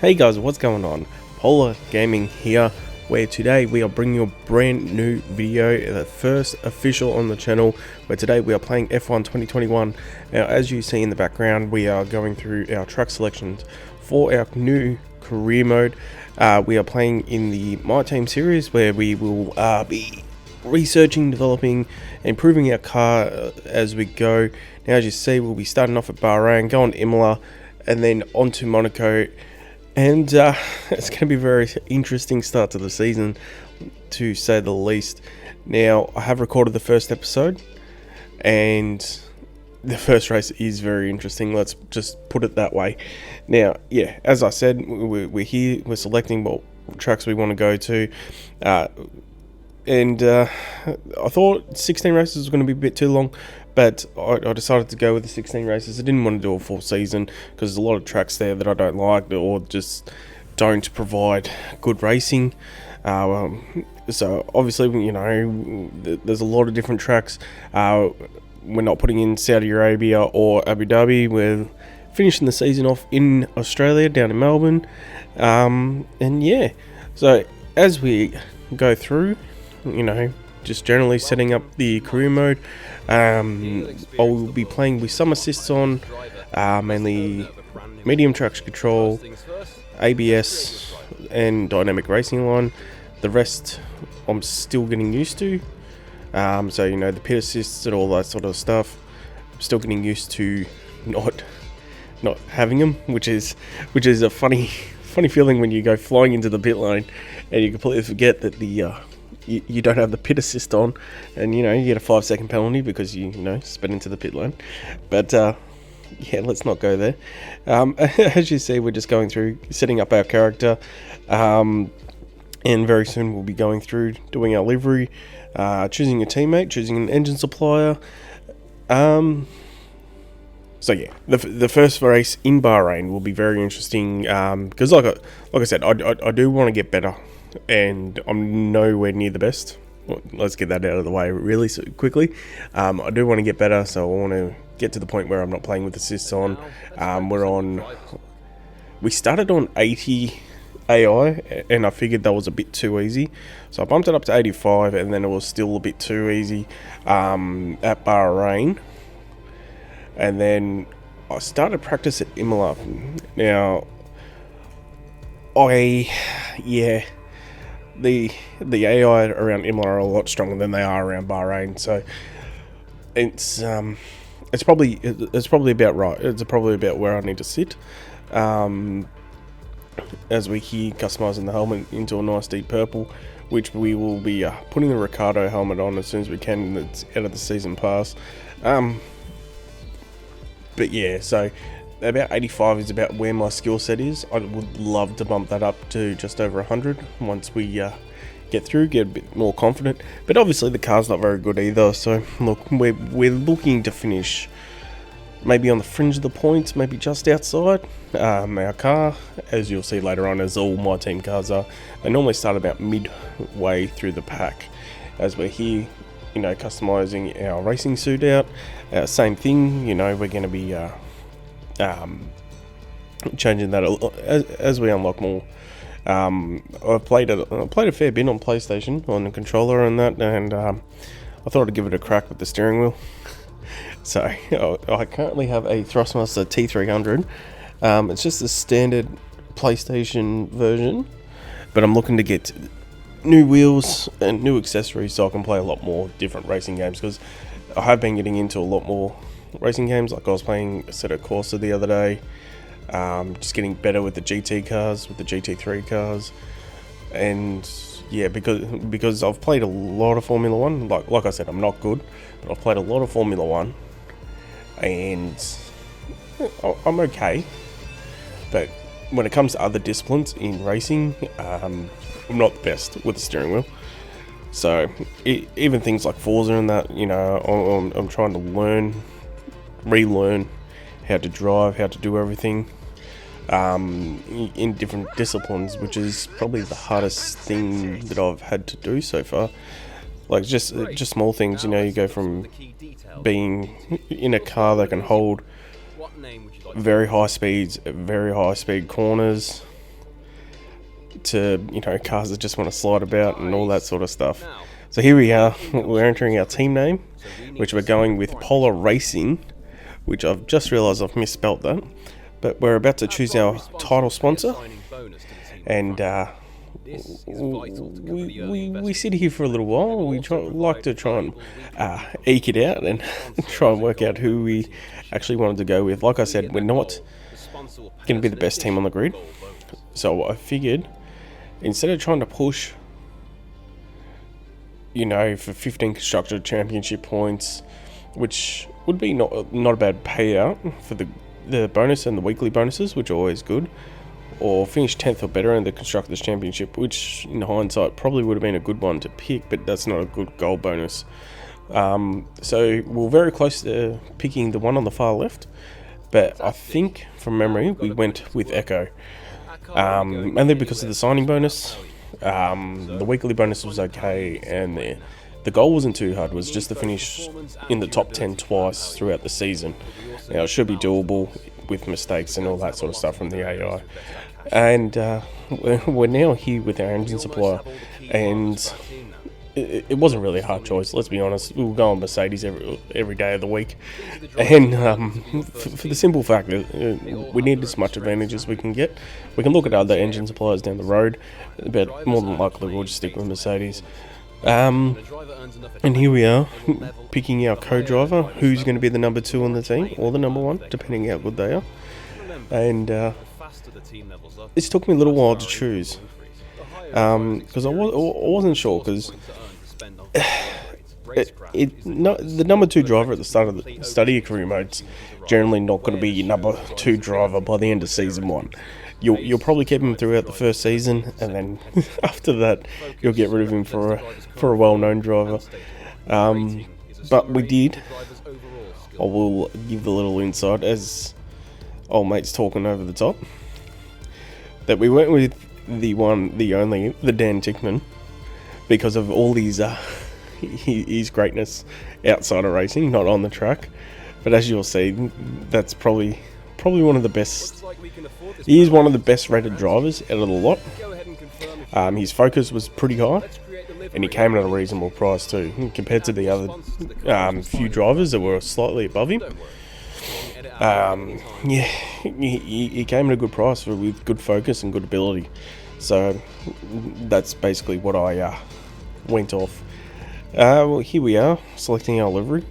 Hey guys, what's going on? Polar Gaming here, where today we are bringing you a brand new video, the first official on the channel, where today we are playing F1 2021. Now, as you see in the background, we are going through our track selections for our new career mode. We are playing in the My Team series, where we will be researching, developing, improving our car as we go. Now, as you see, we'll be starting off at Bahrain, going to Imola, and then on to Monaco. And it's going to be a very interesting start to the season, to say the least. Now, I have recorded the first episode, and the first race is very interesting. Let's just put it that way. Now, yeah, as I said, we're here, we're selecting what tracks we want to go to. And I thought 16 races was going to be a bit too long, but I decided to go with the 16 races. I didn't want to do a full season because there's a lot of tracks there that I don't like or just don't provide good racing. So obviously, you know, there's a lot of different tracks. We're not putting in Saudi Arabia or Abu Dhabi. We're finishing the season off in Australia, down in Melbourne. And yeah, so as we go through, you know, just generally setting up the career mode, I'll be playing with some assists on, mainly medium traction control, ABS and dynamic racing line. The rest I'm still getting used to, so you know, the pit assists and all that sort of stuff, I'm still getting used to not having them, which is a funny feeling when you go flying into the pit lane and you completely forget that you don't have the pit assist on, and you know, you get a 5-second penalty because you sped into the pit lane. But yeah, let's not go there. As you see, we're just going through setting up our character, and very soon we'll be going through doing our livery, choosing a teammate, choosing an engine supplier. So yeah, the first race in Bahrain will be very interesting, because like I said, I do want to get better, and I'm nowhere near the best. Well, let's get that out of the way really quickly. I do want to get better, so I want to get to the point where I'm not playing with assists on. We started on 80 AI, and I figured that was a bit too easy, so I bumped it up to 85, and then it was still a bit too easy at Bahrain. And then I started practice at Imola. Now, the AI around Imola are a lot stronger than they are around Bahrain, so it's probably about right. It's probably about where I need to sit. As we here customizing the helmet into a nice deep purple, which we will be putting the Ricardo helmet on as soon as we can. It's out of the season pass. But yeah, so about 85 is about where my skill set is. I would love to bump that up to just over 100 once we get through, get a bit more confident. But obviously the car's not very good either, so look, we're looking to finish maybe on the fringe of the points, maybe just outside. Our car, as you'll see later on, as all My Team cars are, they normally start about midway through the pack. As we're here, you know, customizing our racing suit out, same thing, you know, we're going to be changing that as we unlock more. I've played a fair bit on PlayStation on the controller and that, and I thought I'd give it a crack with the steering wheel. So I currently have a Thrustmaster T300. It's just the standard PlayStation version, but I'm looking to get new wheels and new accessories so I can play a lot more different racing games, because I have been getting into a lot more racing games. Like I was playing Assetto Corsa the other day, just getting better with the GT cars, with the GT3 cars, and yeah, because I've played a lot of Formula 1. Like I said, I'm not good, but I've played a lot of Formula 1, and I'm okay. But when it comes to other disciplines in racing, I'm not the best with the steering wheel. So even things like Forza and that, you know, I'm trying to relearn how to drive, how to do everything in different disciplines, which is probably the hardest thing that I've had to do so far. Like just small things, you know, you go from being in a car that can hold very high speeds, very high speed corners, to, cars that just want to slide about and all that sort of stuff. So here we are, we're entering our team name, which we're going with Polar Racing, which I've just realised I've misspelt that. But we're about to choose our title sponsor, and we sit here for a little while. We like to try and eke it out and try and work out who we actually wanted to go with. Like I said, we're not going to be the best team on the grid, so I figured instead of trying to push, for 15 constructor championship points, which would be not a bad payout for the bonus and the weekly bonuses, which are always good, or finish 10th or better in the Constructors' Championship, which in hindsight probably would have been a good one to pick, but that's not a good goal bonus. So we're very close to picking the one on the far left, but I think from memory we went with Echo, mainly because of the signing bonus. The weekly bonus was okay, and the goal wasn't too hard. It was just to finish in the top 10 twice throughout the season. Now, it should be doable with mistakes and all that sort of stuff from the AI. And we're now here with our engine supplier, and it wasn't really a hard choice, let's be honest. We were going Mercedes every day of the week, and for the simple fact that we need as much advantage as we can get. We can look at other engine suppliers down the road, but more than likely we'll just stick with Mercedes. And here we are, picking our co-driver, who's going to be the number 2 on the team, or the number 1, depending how good they are. And this took me a little while to choose, because I wasn't sure, because the number 2 driver at the start of the study career mode's generally not going to be your number 2 driver by the end of season 1. You'll probably keep him throughout the first season, and then after that you'll get rid of him for a well-known driver. But we did. I will give the little insight, as old mate's talking over the top, that we went with the one, the only, the Dan Tickman, because of all his greatness outside of racing, not on the track. But as you'll see, that's probably one of the best. He is one of the best rated drivers out of the lot. His focus was pretty high, and he came at a reasonable price too, compared to the other few drivers that were slightly above him. He came at a good price with good focus and good ability. So that's basically what I went off. Well, here we are, selecting our livery.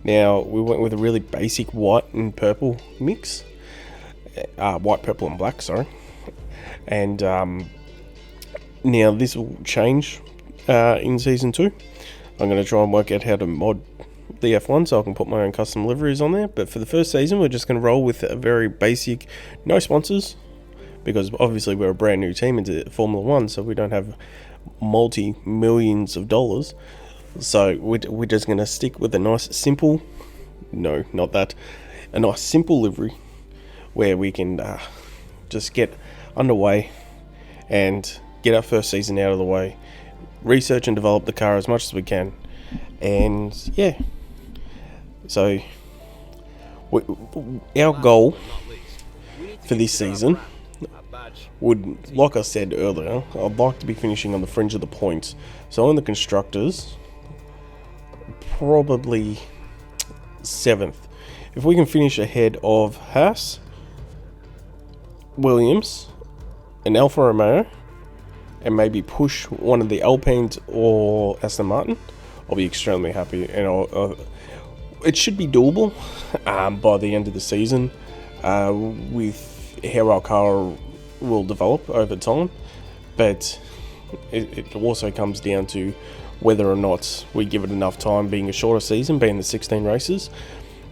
Now, we went with a really basic white and purple mix. White, purple and black, sorry. And now this will change in Season 2. I'm going to try and work out how to mod the F1 so I can put my own custom liveries on there. But for the first season, we're just going to roll with a very basic, no sponsors, because obviously we're a brand new team into Formula 1, so we don't have multi-millions of dollars. So we're just going to stick with a nice simple, no, not that, a nice simple livery where we can just get underway and get our first season out of the way, research and develop the car as much as we can, and yeah. So our goal for this season would, like I said earlier, I'd like to be finishing on the fringe of the points. So in the constructors, probably 7th. If we can finish ahead of Haas, Williams, and Alfa Romeo, and maybe push one of the Alpines or Aston Martin, I'll be extremely happy. And it should be doable by the end of the season, with how our car will develop over time. But it also comes down to whether or not we give it enough time, being a shorter season, being the 16 races,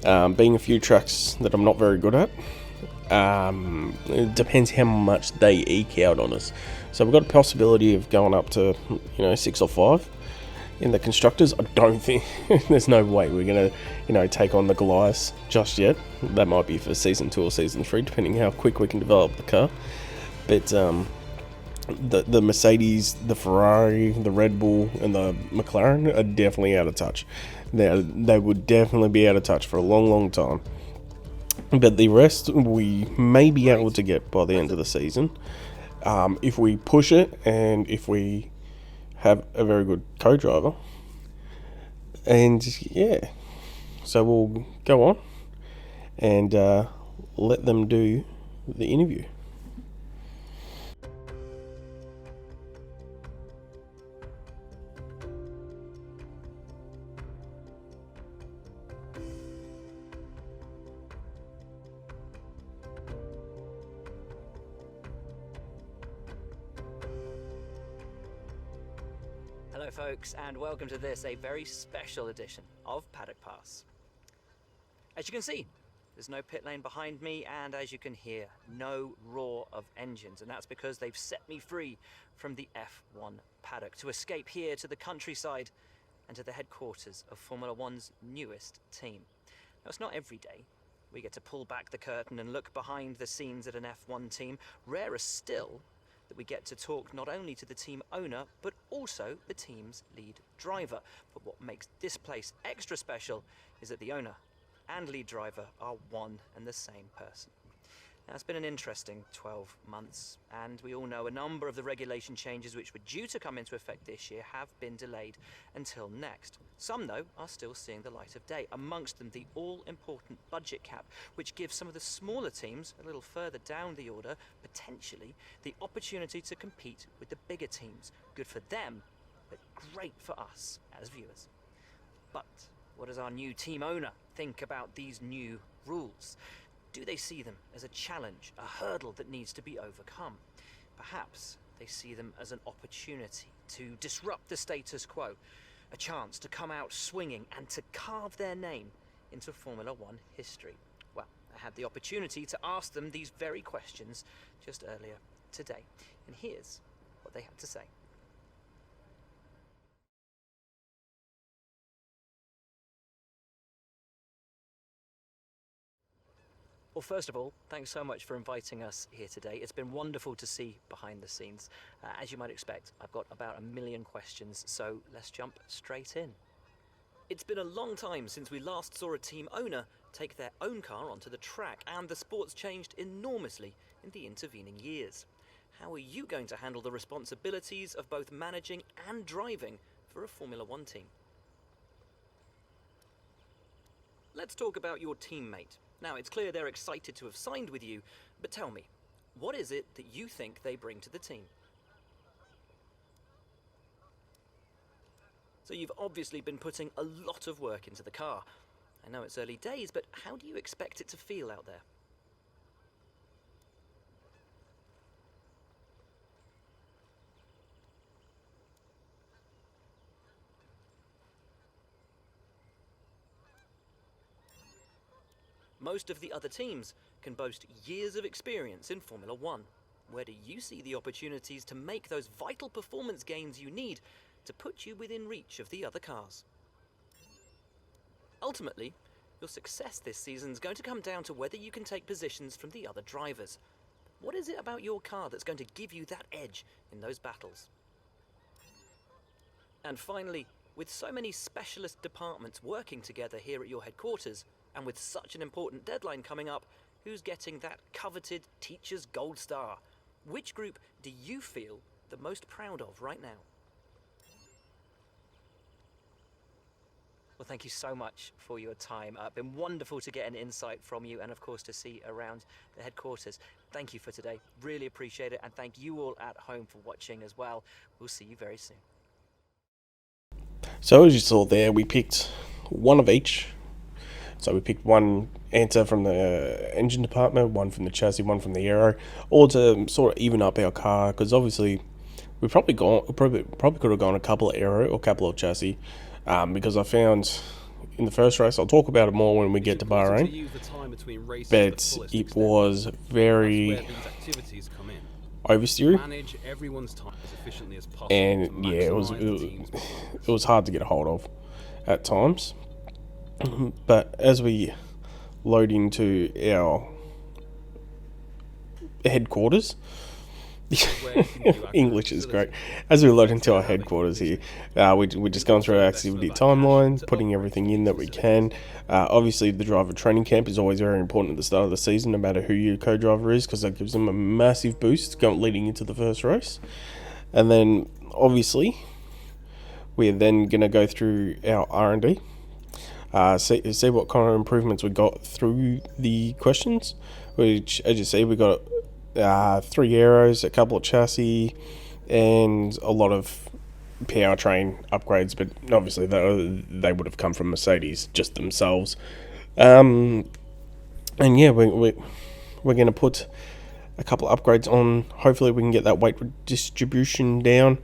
being a few tracks that I'm not very good at. It depends how much they eke out on us. So we've got a possibility of going up to 6 or 5 in the constructors. I don't think there's no way we're gonna take on the Goliaths just yet. That might be for season 2 or season 3, depending how quick we can develop the car. But the Mercedes, the Ferrari, the Red Bull, and the McLaren are definitely out of touch. They would definitely be out of touch for a long, long time. But the rest we may be able to get by the end of the season. if we push it and if we have a very good co-driver. And yeah, so we'll go on and let them do the interview. Hello folks, and welcome to this, a very special edition of Paddock Pass. As you can see, there's no pit lane behind me, and as you can hear, no roar of engines, and that's because they've set me free from the F1 paddock to escape here to the countryside and to the headquarters of Formula One's newest team. Now, it's not every day we get to pull back the curtain and look behind the scenes at an F1 team. Rarer still that we get to talk not only to the team owner, but also the team's lead driver. But what makes this place extra special is that the owner and lead driver are one and the same person. Now, it's been an interesting 12 months, and we all know a number of the regulation changes which were due to come into effect this year have been delayed until next. Some, though, are still seeing the light of day, amongst them the all-important budget cap, which gives some of the smaller teams a little further down the order, potentially, the opportunity to compete with the bigger teams. Good for them, but great for us as viewers. But what does our new team owner think about these new rules? Do they see them as a challenge, a hurdle that needs to be overcome? Perhaps they see them as an opportunity to disrupt the status quo, a chance to come out swinging and to carve their name into Formula One history. Well, I had the opportunity to ask them these very questions just earlier today, and here's what they had to say. Well, first of all, thanks so much for inviting us here today. It's been wonderful to see behind the scenes. As you might expect, I've got about 1 million questions, so let's jump straight in. It's been a long time since we last saw a team owner take their own car onto the track, and the sport's changed enormously in the intervening years. How are you going to handle the responsibilities of both managing and driving for a Formula One team? Let's talk about your teammate. Now, it's clear they're excited to have signed with you, but tell me, what is it that you think they bring to the team? So you've obviously been putting a lot of work into the car. I know it's early days, but how do you expect it to feel out there? Most of the other teams can boast years of experience in Formula One. Where do you see the opportunities to make those vital performance gains you need to put you within reach of the other cars? Ultimately, your success this season is going to come down to whether you can take positions from the other drivers. What is it about your car that's going to give you that edge in those battles? And finally, with so many specialist departments working together here at your headquarters, and with such an important deadline coming up, who's getting that coveted Teacher's Gold Star? Which group do you feel the most proud of right now? Well, thank you so much for your time. It's been wonderful to get an insight from you and, of course, to see around the headquarters. Thank you for today. Really appreciate it. And thank you all at home for watching as well. We'll see you very soon. So as you saw there, we picked one of each. So we picked one answer from the engine department, one from the chassis, one from the aero, all to sort of even up our car, because obviously we probably could have gone a couple of aero or a couple of chassis, because I found in the first race, I'll talk about it more when we get to Bahrain, but it was very oversteering, and yeah, it was hard to get a hold of at times. But as we load into our headquarters, English is great. As we load into our headquarters here, we're just going through our activity timeline, putting everything in that we can. Obviously, the driver training camp is always very important at the start of the season, no matter who your co-driver is, because that gives them a massive boost leading into the first race. And then, obviously, we're then going to go through our R&D, see what kind of improvements we got through the questions, which, as you see, we got 3 aeros, a couple of chassis, and a lot of powertrain upgrades, but obviously they would have come from Mercedes just themselves. And yeah, we're going to put a couple of upgrades on. Hopefully we can get that weight distribution down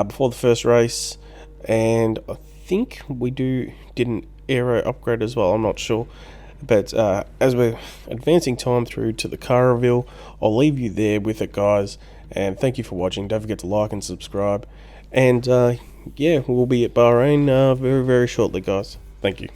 before the first race, and I think we did an aero upgrade as well, I'm not sure. But as we're advancing time through to the car reveal, I'll leave you there with it, guys. And thank you for watching. Don't forget to like and subscribe. And yeah, we'll be at Bahrain very, very shortly, guys. Thank you.